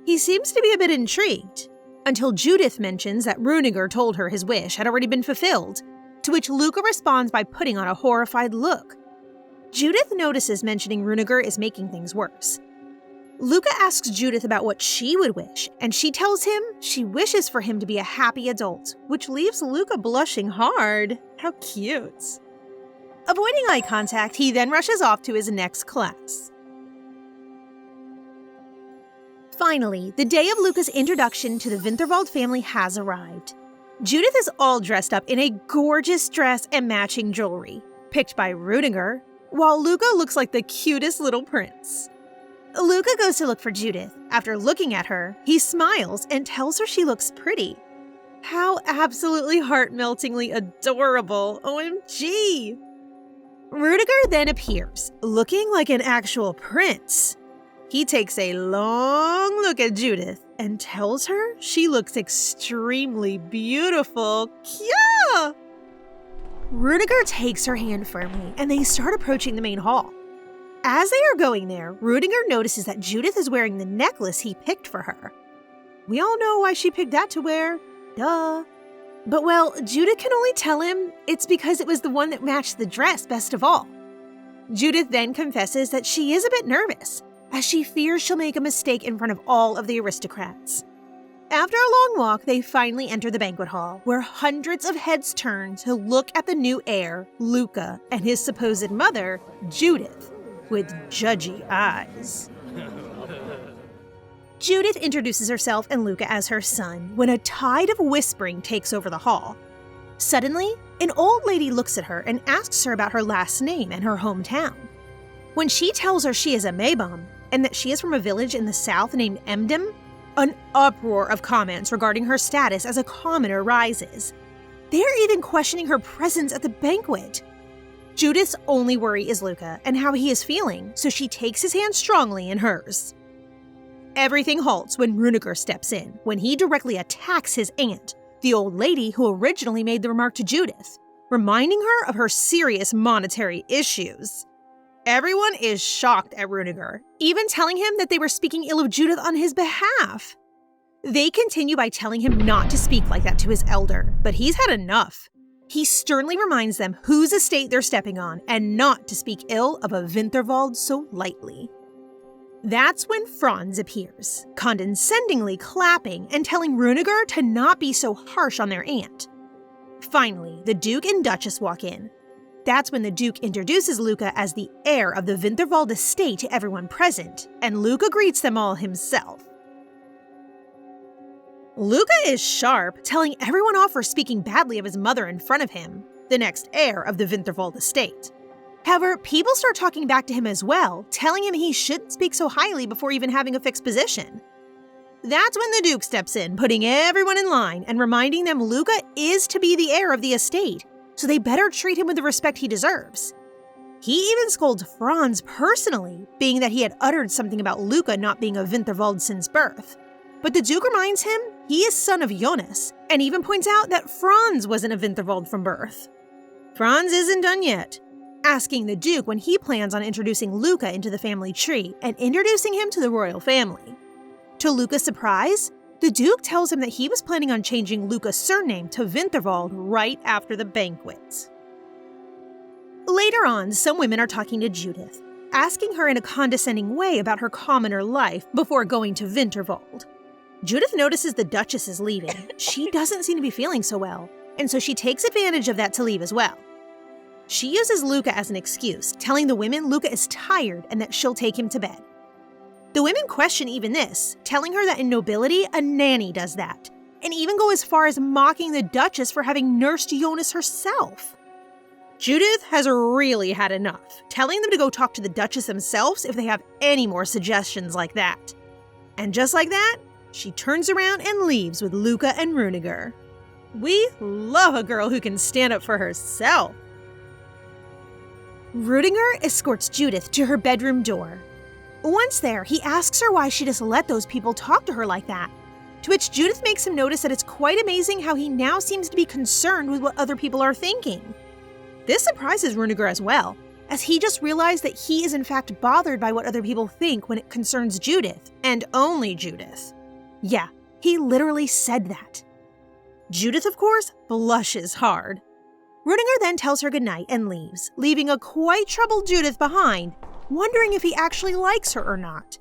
He seems to be a bit intrigued, until Judith mentions that Runegar told her his wish had already been fulfilled, to which Luca responds by putting on a horrified look. Judith notices mentioning Runegar is making things worse. Luca asks Judith about what she would wish, and she tells him she wishes for him to be a happy adult, which leaves Luca blushing hard. How cute. Avoiding eye contact, he then rushes off to his next class. Finally, the day of Luca's introduction to the Winterwald family has arrived. Judith is all dressed up in a gorgeous dress and matching jewelry, picked by Runegar, while Luca looks like the cutest little prince. Luca goes to look for Judith. After looking at her, he smiles and tells her she looks pretty. How absolutely heart-meltingly adorable, OMG! Runegar then appears, looking like an actual prince. He takes a long look at Judith and tells her she looks extremely beautiful. Kya! Runegar takes her hand firmly and they start approaching the main hall. As they are going there, Runegar notices that Judith is wearing the necklace he picked for her. We all know why she picked that to wear. Duh. But well, Judith can only tell him it's because it was the one that matched the dress best of all. Judith then confesses that she is a bit nervous, as she fears she'll make a mistake in front of all of the aristocrats. After a long walk, they finally enter the banquet hall, where hundreds of heads turn to look at the new heir, Luca, and his supposed mother, Judith, with judgy eyes. Judith introduces herself and Luca as her son when a tide of whispering takes over the hall. Suddenly, an old lady looks at her and asks her about her last name and her hometown. When she tells her she is a Maybom and that she is from a village in the south named Emdem, an uproar of comments regarding her status as a commoner rises. They're even questioning her presence at the banquet. Judith's only worry is Luca and how he is feeling, so she takes his hand strongly in hers. Everything halts when Runegar steps in, when he directly attacks his aunt, the old lady who originally made the remark to Judith, reminding her of her serious monetary issues. Everyone is shocked at Runegar, even telling him that they were speaking ill of Judith on his behalf. They continue by telling him not to speak like that to his elder, but he's had enough. He sternly reminds them whose estate they're stepping on and not to speak ill of a Winterwald so lightly. That's when Franz appears, condescendingly clapping and telling Runegar to not be so harsh on their aunt. Finally, the Duke and Duchess walk in. That's when the Duke introduces Luca as the heir of the Winterwald estate to everyone present, and Luca greets them all himself. Luca is sharp, telling everyone off for speaking badly of his mother in front of him, the next heir of the Winterwald estate. However, people start talking back to him as well, telling him he shouldn't speak so highly before even having a fixed position. That's when the Duke steps in, putting everyone in line and reminding them Luca is to be the heir of the estate, so they better treat him with the respect he deserves. He even scolds Franz personally, being that he had uttered something about Luca not being a Winterwald since birth. But the Duke reminds him he is son of Jonas, and even points out that Franz wasn't a Winterwald from birth. Franz isn't done yet, asking the Duke when he plans on introducing Luca into the family tree and introducing him to the royal family. To Luca's surprise, the Duke tells him that he was planning on changing Luca's surname to Winterwald right after the banquet. Later on, some women are talking to Judith, asking her in a condescending way about her commoner life before going to Winterwald. Judith notices the Duchess is leaving. She doesn't seem to be feeling so well, and so she takes advantage of that to leave as well. She uses Luca as an excuse, telling the women Luca is tired and that she'll take him to bed. The women question even this, telling her that in nobility, a nanny does that, and even go as far as mocking the Duchess for having nursed Jonas herself. Judith has really had enough, telling them to go talk to the Duchess themselves if they have any more suggestions like that. And just like that, she turns around and leaves with Luca and Runeger. We love a girl who can stand up for herself. Rudiger escorts Judith to her bedroom door. Once there, he asks her why she just let those people talk to her like that, to which Judith makes him notice that it's quite amazing how he now seems to be concerned with what other people are thinking. This surprises Runeger as well, as he just realized that he is in fact bothered by what other people think when it concerns Judith, and only Judith. Yeah, he literally said that. Judith, of course, blushes hard. Runeger then tells her goodnight and leaves, leaving a quite troubled Judith behind, wondering if he actually likes her or not.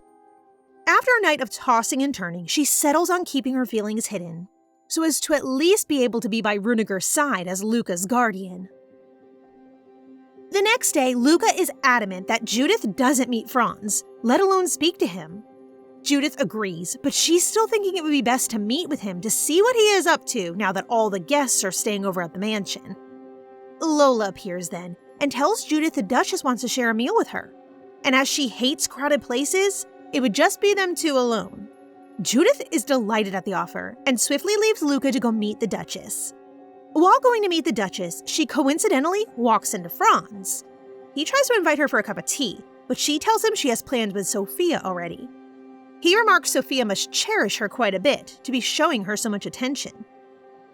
After a night of tossing and turning, she settles on keeping her feelings hidden, so as to at least be able to be by Runeger's side as Luca's guardian. The next day, Luca is adamant that Judith doesn't meet Franz, let alone speak to him. Judith agrees, but she's still thinking it would be best to meet with him to see what he is up to now that all the guests are staying over at the mansion. Lola appears then and tells Judith the Duchess wants to share a meal with her, and as she hates crowded places, it would just be them two alone. Judith is delighted at the offer and swiftly leaves Luca to go meet the Duchess. While going to meet the Duchess, she coincidentally walks into Franz. He tries to invite her for a cup of tea, but she tells him she has plans with Sophia already. He remarks Sophia must cherish her quite a bit to be showing her so much attention.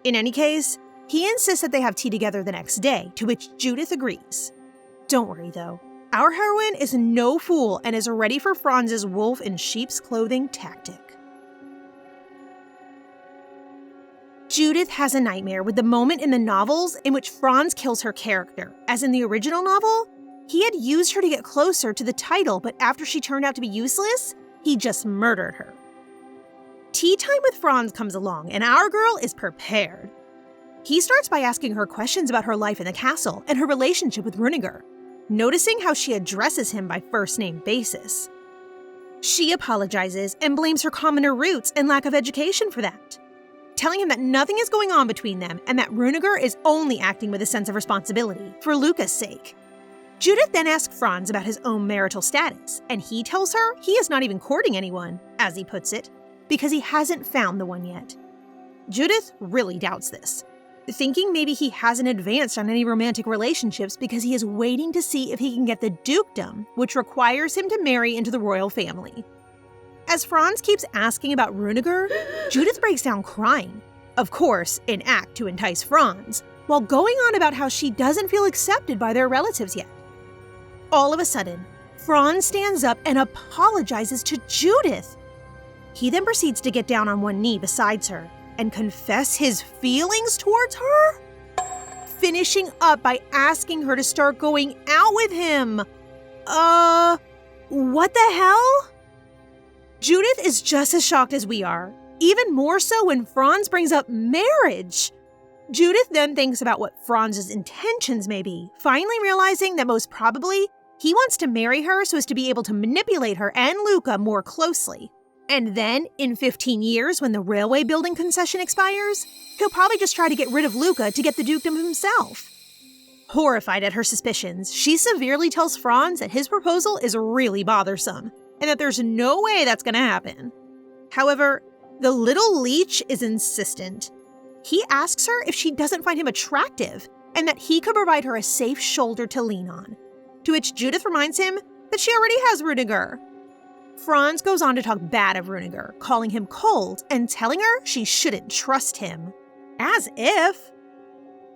In any case, he insists that they have tea together the next day, to which Judith agrees. Don't worry though, our heroine is no fool and is ready for Franz's wolf in sheep's clothing tactic. Judith has a nightmare with the moment in the novels in which Franz kills her character, as in the original novel, he had used her to get closer to the title, but after she turned out to be useless, he just murdered her. Tea time with Franz comes along, and our girl is prepared. He starts by asking her questions about her life in the castle and her relationship with Runeger, noticing how she addresses him by first-name basis. She apologizes and blames her commoner roots and lack of education for that, telling him that nothing is going on between them and that Runeger is only acting with a sense of responsibility for Luca's sake. Judith then asks Franz about his own marital status, and he tells her he is not even courting anyone, as he puts it, because he hasn't found the one yet. Judith really doubts this, thinking maybe he hasn't advanced on any romantic relationships because he is waiting to see if he can get the dukedom, which requires him to marry into the royal family. As Franz keeps asking about Runeger, Judith breaks down crying, of course, an act to entice Franz, while going on about how she doesn't feel accepted by their relatives yet. All of a sudden, Franz stands up and apologizes to Judith. He then proceeds to get down on one knee beside her and confess his feelings towards her, finishing up by asking her to start going out with him. What the hell? Judith is just as shocked as we are, even more so when Franz brings up marriage. Judith then thinks about what Franz's intentions may be, finally realizing that most probably he wants to marry her so as to be able to manipulate her and Luca more closely. And then, in 15 years, when the railway building concession expires, he'll probably just try to get rid of Luca to get the dukedom himself. Horrified at her suspicions, she severely tells Franz that his proposal is really bothersome, and that there's no way that's gonna happen. However, the little leech is insistent. He asks her if she doesn't find him attractive, and that he could provide her a safe shoulder to lean on. To which Judith reminds him that she already has Rudiger. Franz goes on to talk bad of Rudiger, calling him cold and telling her she shouldn't trust him. As if.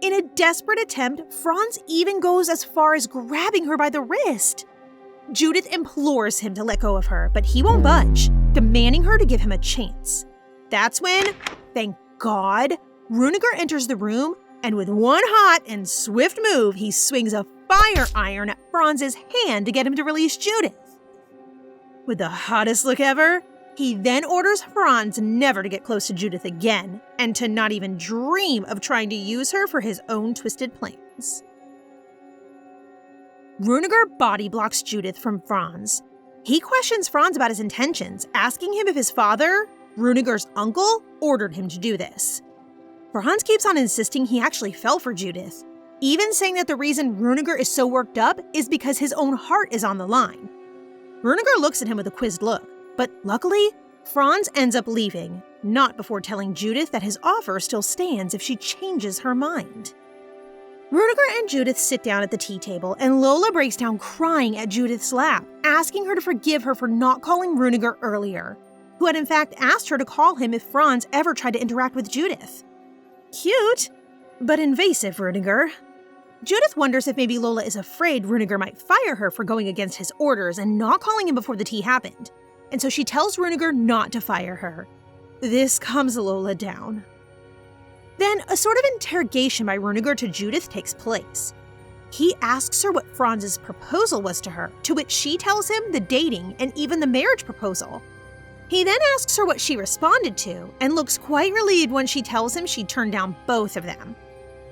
In a desperate attempt, Franz even goes as far as grabbing her by the wrist. Judith implores him to let go of her, but he won't budge, demanding her to give him a chance. That's when, thank God, Rudiger enters the room, and with one hot and swift move, he swings a fire iron at Franz's hand to get him to release Judith. With the hottest look ever, he then orders Franz never to get close to Judith again, and to not even dream of trying to use her for his own twisted plans. Rudiger body blocks Judith from Franz. He questions Franz about his intentions, asking him if his father, Rudiger's uncle, ordered him to do this. Franz keeps on insisting he actually fell for Judith, even saying that the reason Rudiger is so worked up is because his own heart is on the line. Rudiger looks at him with a quizzed look, but luckily, Franz ends up leaving, not before telling Judith that his offer still stands if she changes her mind. Rudiger and Judith sit down at the tea table, and Lola breaks down crying at Judith's lap, asking her to forgive her for not calling Rudiger earlier, who had in fact asked her to call him if Franz ever tried to interact with Judith. Cute, but invasive, Rudiger. Judith wonders if maybe Lola is afraid Rudiger might fire her for going against his orders and not calling him before the tea happened, and so she tells Rudiger not to fire her. This calms Lola down. Then a sort of interrogation by Rudiger to Judith takes place. He asks her what Franz's proposal was to her, to which she tells him the dating and even the marriage proposal. He then asks her what she responded to, and looks quite relieved when she tells him she turned down both of them.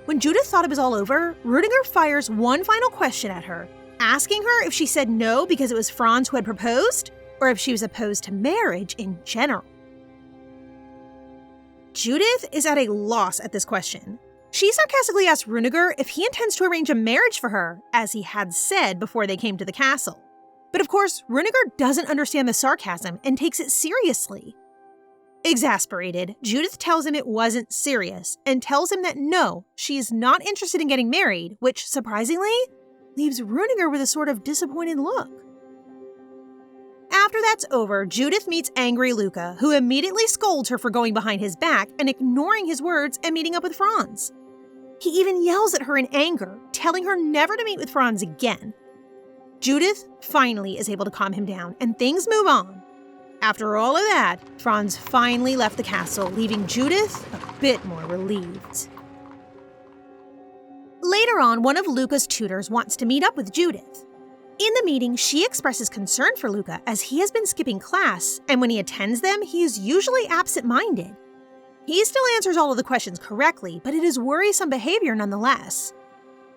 When Judith thought it was all over, Rudiger fires one final question at her, asking her if she said no because it was Franz who had proposed, or if she was opposed to marriage in general. Judith is at a loss at this question. She sarcastically asks Rudiger if he intends to arrange a marriage for her, as he had said before they came to the castle. But of course, Rudiger doesn't understand the sarcasm and takes it seriously. Exasperated, Judith tells him it wasn't serious, and tells him that no, she is not interested in getting married, which, surprisingly, leaves Rudiger with a sort of disappointed look. After that's over, Judith meets angry Luca, who immediately scolds her for going behind his back and ignoring his words and meeting up with Franz. He even yells at her in anger, telling her never to meet with Franz again. Judith finally is able to calm him down, and things move on. After all of that, Franz finally left the castle, leaving Judith a bit more relieved. Later on, one of Luca's tutors wants to meet up with Judith. In the meeting, she expresses concern for Luca as he has been skipping class, and when he attends them, he is usually absent-minded. He still answers all of the questions correctly, but it is worrisome behavior nonetheless.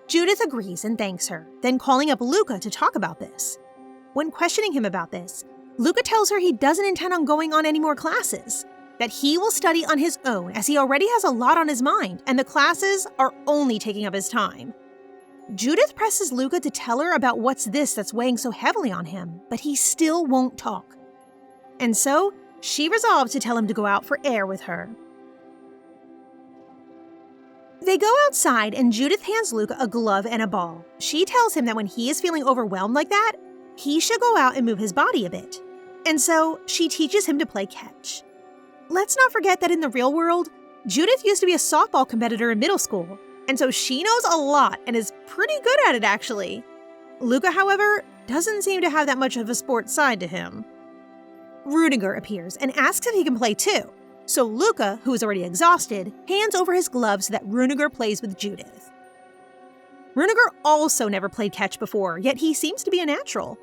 Judith agrees and thanks her, then calling up Luca to talk about this. When questioning him about this, Luca tells her he doesn't intend on going on any more classes, that he will study on his own as he already has a lot on his mind and the classes are only taking up his time. Judith presses Luca to tell her about what's that's weighing so heavily on him, but he still won't talk. And so, she resolves to tell him to go out for air with her. They go outside and Judith hands Luca a glove and a ball. She tells him that when he is feeling overwhelmed like that, he should go out and move his body a bit. And so, she teaches him to play catch. Let's not forget that in the real world, Judith used to be a softball competitor in middle school, and so she knows a lot and is pretty good at it actually. Luca, however, doesn't seem to have that much of a sports side to him. Rudiger appears and asks if he can play too, so Luca, who is already exhausted, hands over his gloves so that Rudiger plays with Judith. Rudiger also never played catch before, yet he seems to be a natural.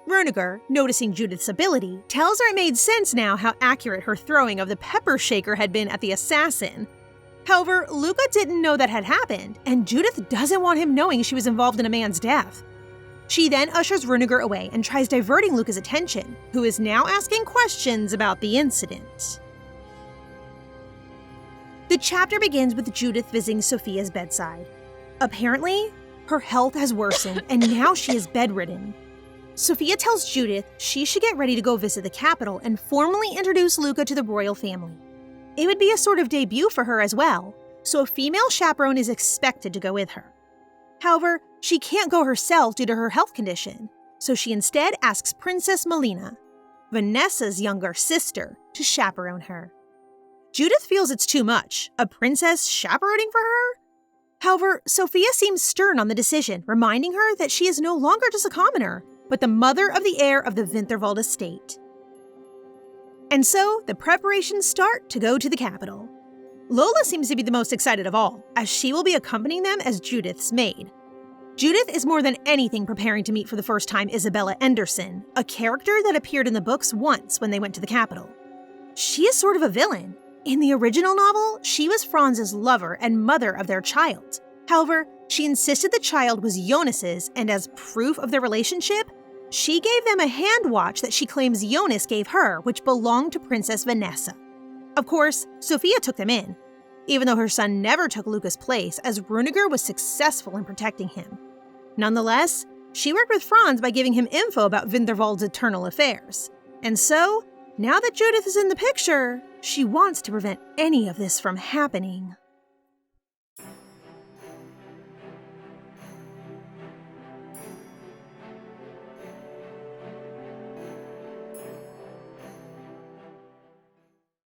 Rudiger, noticing Judith's ability, tells her it made sense now how accurate her throwing of the pepper shaker had been at the assassin. However, Luca didn't know that had happened, and Judith doesn't want him knowing she was involved in a man's death. She then ushers Runeger away and tries diverting Luca's attention, who is now asking questions about the incident. The chapter begins with Judith visiting Sophia's bedside. Apparently, her health has worsened and now she is bedridden. Sophia tells Judith she should get ready to go visit the capital and formally introduce Luca to the royal family. It would be a sort of debut for her as well, so a female chaperone is expected to go with her. However, she can't go herself due to her health condition, so she instead asks Princess Melina, Vanessa's younger sister, to chaperone her. Judith feels it's too much, a princess chaperoning for her? However, Sophia seems stern on the decision, reminding her that she is no longer just a commoner, but the mother of the heir of the Winterwald estate. And so, the preparations start to go to the capital. Lola seems to be the most excited of all, as she will be accompanying them as Judith's maid. Judith is more than anything preparing to meet for the first time Isabella Enderson, a character that appeared in the books once when they went to the capital. She is sort of a villain. In the original novel, she was Franz's lover and mother of their child. However, she insisted the child was Jonas's, and as proof of their relationship, she gave them a hand watch that she claims Jonas gave her, which belonged to Princess Vanessa. Of course, Sophia took them in, even though her son never took Luca's place, as Runeger was successful in protecting him. Nonetheless, she worked with Franz by giving him info about Winterwald's internal affairs. And so, now that Judith is in the picture, she wants to prevent any of this from happening.